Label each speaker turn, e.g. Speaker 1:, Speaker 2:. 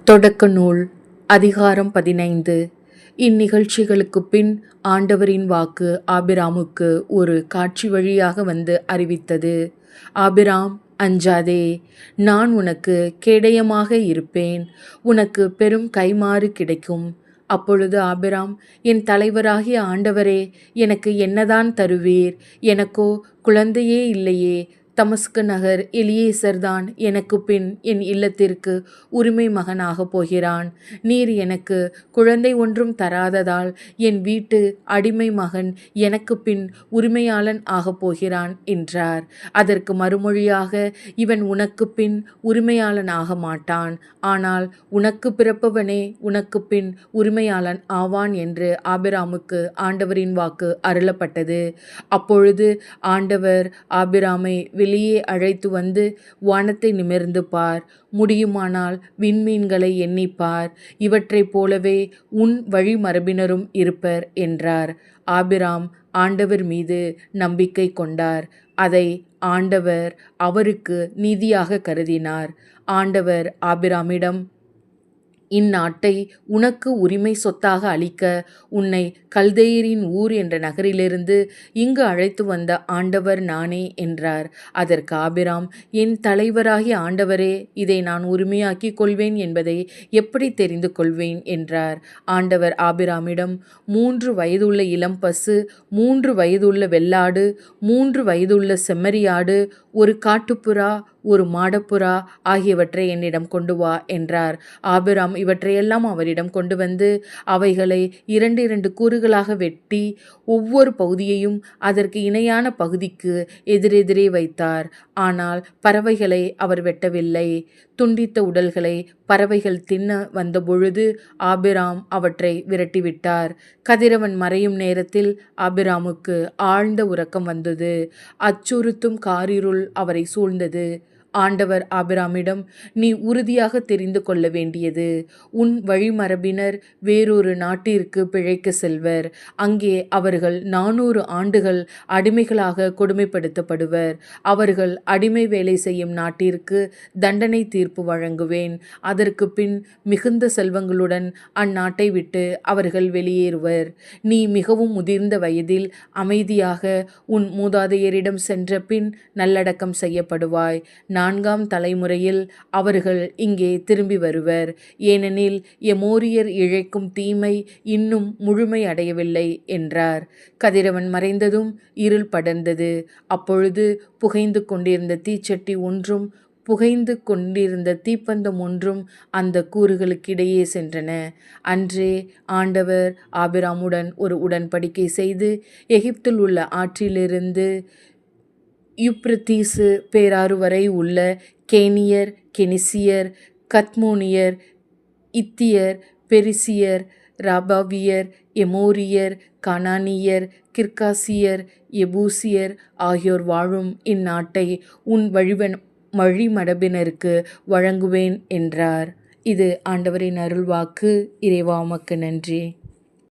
Speaker 1: தொடக்க நூல் அதிகாரம் 15. இந்நிகழ்ச்சிகளுக்கு பின் ஆண்டவரின் வாக்கு ஆபிராமுக்கு ஒரு காட்சி வழியாக வந்து அறிவித்தது. ஆபிராம், அஞ்சாதே, நான் உனக்கு கேடயமாக இருப்பேன், உனக்கு பெரும் கைமாறு கிடைக்கும். அப்பொழுது ஆபிராம், என் தலைவராகிய ஆண்டவரே, எனக்கு என்னதான் தருவீர்? எனக்கோ குழந்தையே இல்லையே. தமஸ்கு நகர் எலியேசர்தான் எனக்கு பின் என் இல்லத்திற்கு உரிமை மகனாகப் போகிறான். நீர் எனக்கு குழந்தை ஒன்றும் தராததால் என் வீட்டு அடிமை மகன் எனக்கு பின் உரிமையாளன் ஆகப் போகிறான் என்றார். அதற்கு மறுமொழியாக, இவன் உனக்கு பின் உரிமையாளன் ஆக மாட்டான், ஆனால் உனக்கு பிறப்பவனே உனக்கு பின் உரிமையாளன் ஆவான் என்று ஆபிராமுக்கு ஆண்டவரின் வாக்கு அருளப்பட்டது. அப்பொழுது ஆண்டவர் ஆபிராமை வெளியே அழைத்து வந்து, வானத்தை நிமிர்ந்து பார், முடியுமானால் விண்மீன்களை எண்ணிப்பார், இவற்றைப் போலவே உன் வழிமரபினரும் இருப்பர் என்றார். ஆபிராம் ஆண்டவர் மீது நம்பிக்கை கொண்டார். அதை ஆண்டவர் அவருக்கு நீதியாக கருதினார். ஆண்டவர் ஆபிராமிடம், இந்நாட்டை உனக்கு உரிமை சொத்தாக அளிக்க உன்னை கல்தேயரின் ஊர் என்ற நகரிலிருந்து இங்கு அழைத்து வந்த ஆண்டவர் நானே என்றார். அதற்கு ஆபிராம், என் தலைவராகிய ஆண்டவரே, இதை நான் உரிமையாக்கிக் கொள்வேன் என்பதை எப்படி தெரிந்து கொள்வேன் என்றார். ஆண்டவர் ஆபிராமிடம், 3 வயதுள்ள இளம் பசு, 3 வயதுள்ள வெள்ளாடு, 3 வயதுள்ள செம்மறியாடு, ஒரு காட்டுப்புறா, ஒரு மாடப்புறா ஆகியவற்றை என்னிடம் கொண்டு வா என்றார். ஆபிராம் இவற்றையெல்லாம் அவரிடம் கொண்டு வந்து அவைகளை 2 கூறுகளாக வெட்டி ஒவ்வொரு பகுதியையும் அதற்கு இணையான பகுதிக்கு எதிரெதிரே வைத்தார். ஆனால் பறவைகளை அவர் வெட்டவில்லை. துண்டித்த உடல்களை பறவைகள் தின்ன வந்தபொழுது ஆபிராம் அவற்றை விரட்டிவிட்டார். கதிரவன் மறையும் நேரத்தில் ஆபிராமுக்கு ஆழ்ந்த உறக்கம் வந்தது. அச்சுறுத்தும் காரிருள் அவரை சூழ்ந்தது. ஆண்டவர் ஆபிராமிடம், நீ உறுதியாக தெரிந்து கொள்ள வேண்டியது, உன் வழிமரபினர் வேறொரு நாட்டிற்கு பிழைக்க செல்வர். அங்கே அவர்கள் 400 ஆண்டுகள் அடிமைகளாக கொடுமைப்படுத்தப்படுவர். அவர்கள் அடிமை வேலை செய்யும் நாட்டிற்கு தண்டனை தீர்ப்பு வழங்குவேன். அதற்கு பின் மிகுந்த செல்வங்களுடன் அந்நாட்டை விட்டு அவர்கள் வெளியேறுவர். நீ மிகவும் முதிர்ந்த வயதில் அமைதியாக உன் மூதாதையரிடம் சென்ற பின் நல்லடக்கம் செய்யப்படுவாய். 4ஆம் தலைமுறையில் அவர்கள் இங்கே திரும்பி வருவர். ஏனெனில் எமோரியர் இழைக்கும் தீமை இன்னும் முழுமை அடையவில்லை என்றார். கதிரவன் மறைந்ததும் இருள் படர்ந்தது. அப்பொழுது புகைந்து கொண்டிருந்த தீச்சட்டி ஒன்றும் புகைந்து கொண்டிருந்த தீப்பந்தம் ஒன்றும் அந்த கூறுகளுக்கிடையே சென்றன. அன்றே ஆண்டவர் ஆபிராமுடன் ஒரு உடன்படிக்கை செய்து எகிப்தில் உள்ள ஆற்றிலிருந்து யூப்ரத்தீசு பேராறு வரை உள்ள கேனியர், கெனிசியர், கத்மோனியர், இத்தியர், பெரிசியர், ராபாவியர், எமோரியர், கானானியர், கிர்காசியர், எபூசியர் ஆகியோர் வாழும் இந்நாட்டை உன் வழிமரபினருக்கு வழங்குவேன் என்றார். இது ஆண்டவரின் அருள்வாக்கு. இறைவா, உமக்கு நன்றி.